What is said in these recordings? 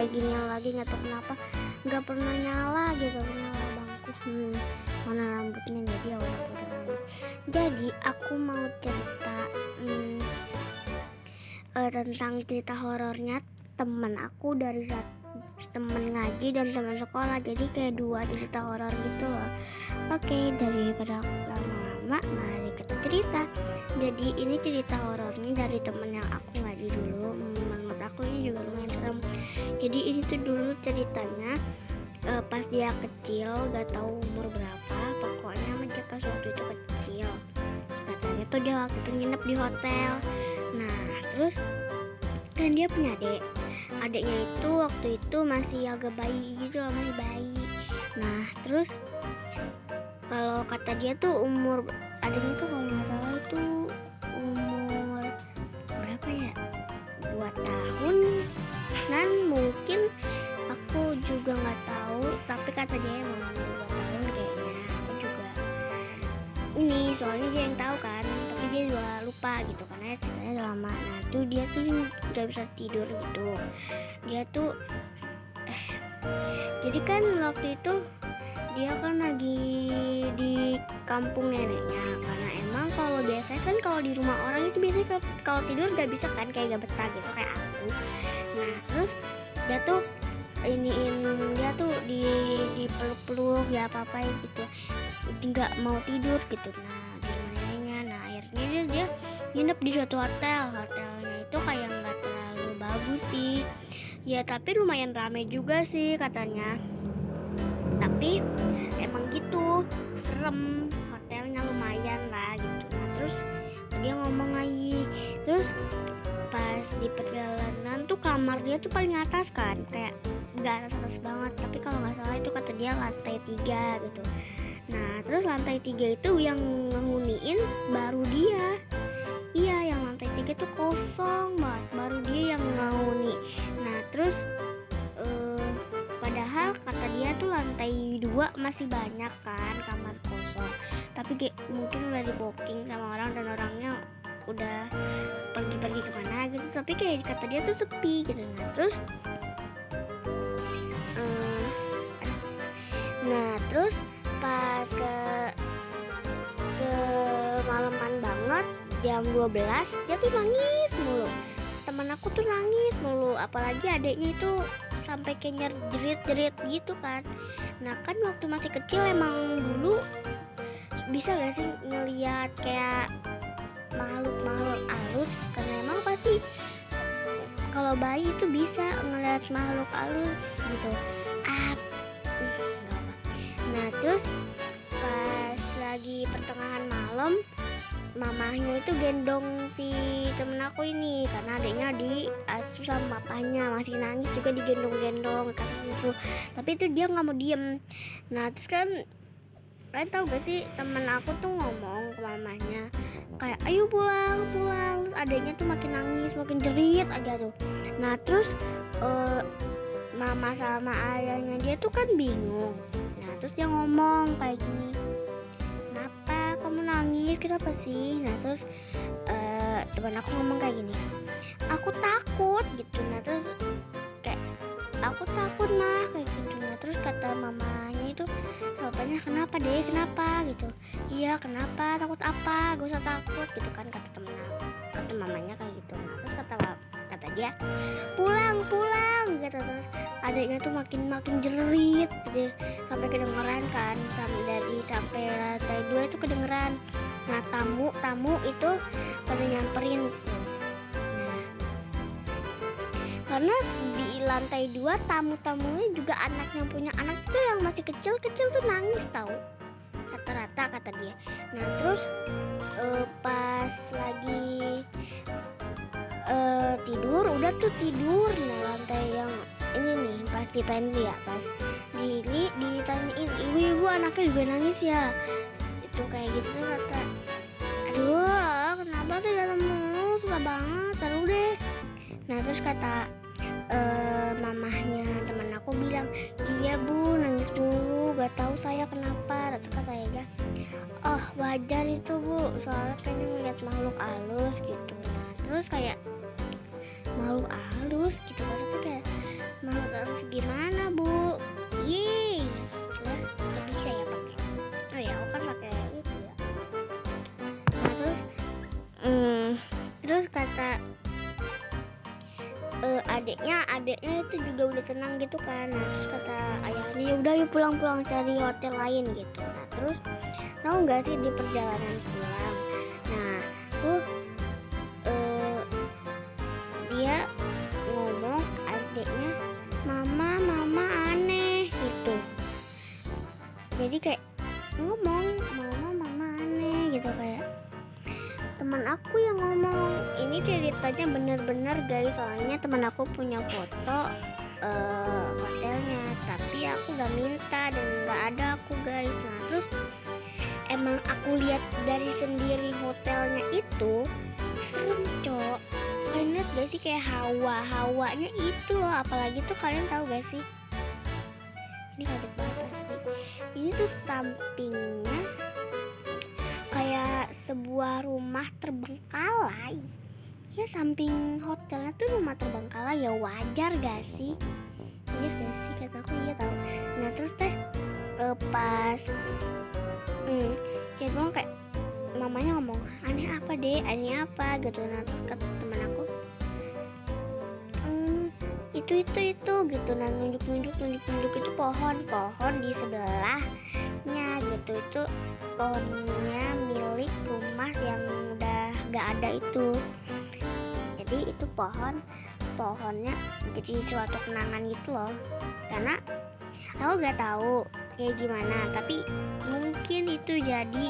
kayak ginian lagi, nggak tahu kenapa nggak pernah nyala gitu, nyala bangku. Mana rambutnya, jadi ya udah udah rambut. Jadi aku mau cerita tentang cerita horornya teman aku, dari teman ngaji dan teman sekolah, jadi kayak dua cerita horor gitu loh. Oke, daripada lama-lama, mari kita cerita. Jadi ini cerita horornya dari temen yang aku ngaji dulu. Menurut aku ini juga lumayan serem. Jadi ini tuh dulu ceritanya pas dia kecil, gak tahu umur berapa, pokoknya dia pas waktu itu kecil. Katanya tuh dia waktu itu nginep di hotel. Nah terus kan dia punya adiknya itu waktu itu masih agak bayi gitu loh, masih bayi. Nah terus kalau kata dia tuh umur adiknya tuh kalau nggak salah itu umur berapa ya, 2 tahun. Dan mungkin aku juga nggak tahu, tapi kata dia emang 2 tahun kayaknya. Aku juga ini soalnya dia yang tahu kan, tapi dia juga lupa gitu karena ceritanya udah lama. Nah tuh dia tuh nggak bisa tidur gitu. Dia tuh jadi kan waktu itu dia kan lagi di kampung neneknya, karena emang kalau biasanya kan kalau di rumah orang itu biasanya kalau tidur gak bisa kan, kayak gak betah gitu kayak aku. Nah terus dia tuh dia tuh di peluk-peluk ya apa-apa gitu, nggak mau tidur gitu. Nah di rumah neneknya, nah akhirnya dia nginep di suatu hotelnya itu kayak nggak terlalu bagus sih ya, tapi lumayan ramai juga sih katanya. Tapi emang gitu serem, hotelnya lumayan lah gitu. Nah terus dia ngomong lagi, terus pas di perjalanan tuh kamar dia tuh paling atas kan, kayak nggak atas banget, tapi kalau nggak salah itu kata dia lantai 3 gitu. Nah terus lantai 3 itu yang ngehuniin baru dia. Iya, yang lantai 3 tuh kosong banget, baru dia yang ngehuni. Nah terus padahal kata dia tuh lantai 2 masih banyak kan kamar kosong, tapi mungkin udah di booking sama orang dan orangnya udah pergi kemana gitu, tapi kayak kata dia tuh sepi gitu. Nah terus pas ke malaman banget jam 12 dia tuh nangis mulu. Temen aku tuh nangis mulu, apalagi adiknya itu sampai kayak jerit-jerit gitu kan. Nah kan waktu masih kecil emang dulu bisa gak sih ngeliat kayak makhluk halus, karena emang pasti kalau bayi itu bisa ngeliat makhluk halus gitu. Nah terus pas lagi pertengahan malam, mamahnya itu gendong si temen aku ini, karena adiknya diasuh sama papanya, masih nangis juga digendong-gendong kasih susu, tapi itu dia nggak mau diem. Nah terus kan kalian tahu gak sih, temen aku tuh ngomong ke mamahnya kayak ayo pulang, terus adiknya tuh makin nangis, makin jerit aja tuh. Nah terus mama sama ayahnya dia tuh kan bingung. Nah terus dia ngomong kayak gini, kenapa kamu nangis, kenapa sih? Nah terus teman aku ngomong kayak gini, aku takut gitu. Nah terus kayak aku takut mah kayak gitu. Nah terus kata mamanya itu, bapaknya kenapa deh, kenapa gitu. Iya kenapa, takut apa, gak usah takut gitu kan, kata temen aku, kata mamanya kayak gitu. Nah terus kata dia pulang gitu. Terus adiknya tuh makin jerit gitu, sampai kedengeran kan, sampai lantai 2 itu kedengeran. Nah tamu itu pada nyamperin gitu. Nah karena di lantai 2 tamunya juga anaknya punya anak itu yang masih kecil tuh nangis tahu, rata-rata kata dia. Nah terus pas lagi tidur, udah tuh tidur. Nah lantai yang ini nih pas ditanyain ya, pas ditanyain ibu anaknya juga nangis ya, itu kayak gitu tuh kata, aduh kenapa sih ketemu susah banget, taruh deh. Nah terus kata mamahnya teman aku bilang, iya bu nangis mulu, gak tahu saya kenapa. Terus kata dia, oh wajar itu bu, soalnya pengen ngeliat makhluk halus gitu. Nah terus kayak makhluk halus gitu, maksudnya kayak Mau terus gimana bu? Yeay, lah nggak bisa ya pakai. Oh ya, aku kan pakai itu ya. Nah terus kata adiknya itu juga udah senang gitu kan. Nah terus kata ayahnya, ya udah yuk pulang cari hotel lain gitu. Nah terus tahu nggak sih di perjalanan pulang, nah tuh dia ngomong adiknya, mama aneh gitu. Jadi kayak ngomong mama aneh gitu, kayak teman aku yang ngomong. Ini ceritanya bener-bener guys, soalnya teman aku punya foto hotelnya, tapi aku gak minta dan gak ada aku guys. Nah terus emang aku lihat dari sendiri hotelnya itu serem cok. Kalian lihat gak sih kayak hawanya itu loh, apalagi tuh kalian tahu gak sih, ini kaget banget asli. Ini tuh sampingnya kayak sebuah rumah terbengkalai. Ya samping hotelnya tuh rumah terbengkalai, ya wajar gak sih? Wajar gak sih, kata aku iya tahu. Nah terus teh pas dia bilang kayak mamanya ngomong, aneh apa deh, aneh apa gitu. Nah terus kata teman aku, itu gitu. Nah nunjuk itu pohon di sebelahnya gitu. Itu pohonnya milik rumah yang udah gak ada itu. Jadi itu pohonnya jadi suatu kenangan gitu loh. Karena aku gak tahu kayak gimana, tapi mungkin itu jadi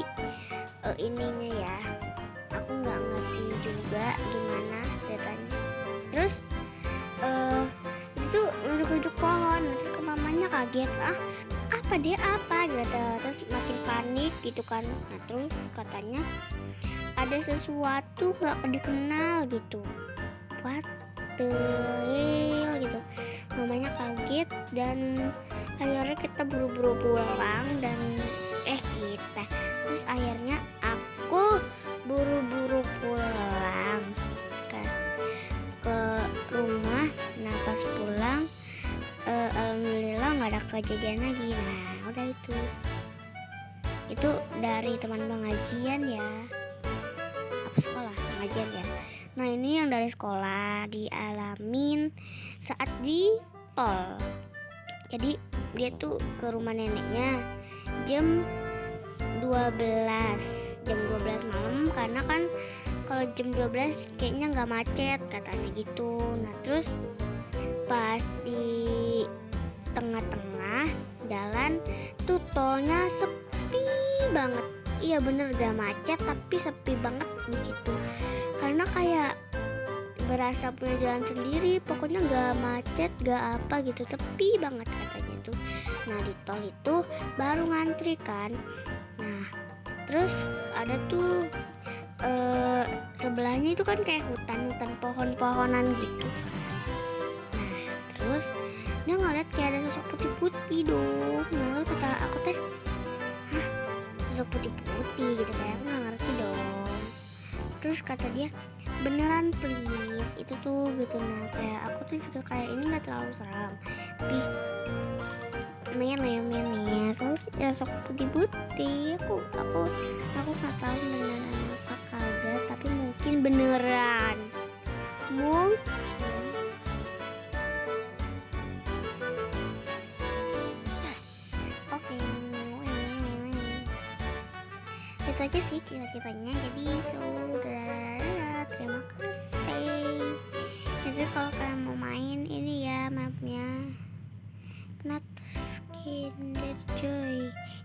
ininya ya. Aku gak ngerti juga gimana ceritanya. Terus itu nunjuk pohon. Terus ke mamanya kaget, apa dia apa gitu. Terus makin panik gitu kan. Nah terus katanya ada sesuatu gak dikenal gitu. What the hell gitu. Mamanya kaget dan akhirnya kita buru-buru pulang dan terus akhirnya aku buru-buru pulang ke rumah. Nah pas pulang alhamdulillah nggak ada kejadian lagi. Nah udah itu dari teman pengajian ya, apa sekolah pengajian ya. Nah ini yang dari sekolah dialamin saat di tol. Jadi dia tuh ke rumah neneknya jam 12 malam, karena kan kalau jam 12 kayaknya nggak macet katanya gitu. Nah terus pas di tengah-tengah jalan tuh tolnya sepi banget. Iya bener, gak macet tapi sepi banget di situ. Karena kayak berasa punya jalan sendiri, pokoknya gak macet, gak apa gitu, sepi banget katanya tuh. Nah di tol itu baru ngantri kan. Nah terus ada tuh sebelahnya itu kan kayak hutan pohon-pohonan gitu. Nah terus dia ngeliat kayak ada sosok putih-putih dong. Nah kata aku teh, sosok putih-putih gitu, kayak aku gak ngerti dong. Terus kata dia, beneran please itu tuh gitu. Nah kayak aku tuh juga kayak ini gak terlalu seram, tapi lumayan ya. Terus ya sok putih-putih. Aku gak tahu beneran apa kagak, tapi mungkin beneran. Oke. Itu aja sih cerita-ceritanya. Jadi saudara, terima kasih. Jadi kalau kalian mau main ini ya mapnya Natas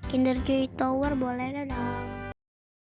Kinder Joy Tower, boleh dong.